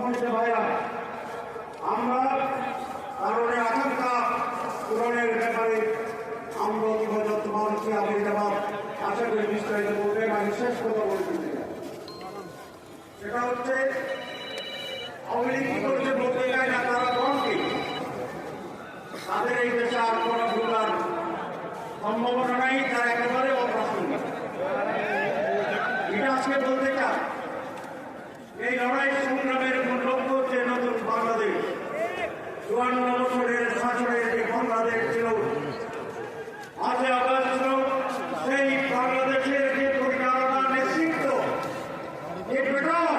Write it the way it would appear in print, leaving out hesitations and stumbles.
সম্মানিত ভাইরা, আমরা কারণে আকাঙ্ক্ষা পূরণের ব্যাপারে আমরা তোমার কি আবির্ভাব আশা করি বিস্তারিত বলবেন। আমি শেষ কথা বলতে সেটা হচ্ছে আওয়ামী লীগ কি করছে বলতে চায় না, তারা দলকে তাদের এই দেশে আর কোনো ভুলার সম্ভাবনা নাই, তারা একেবারে অপ্রাসঙ্গিক। এটা আজকে বলতে চায় এই লড়াই সংগ্রামের মূল লক্ষ্য হচ্ছে নতুন বাংলাদেশ। 54 বছরের শাসনের যে বাংলাদেশ ছিল, 5 আগস্ট সেই বাংলাদেশের যে পরিচালনা নেতৃত্ব, যে পেট্রোল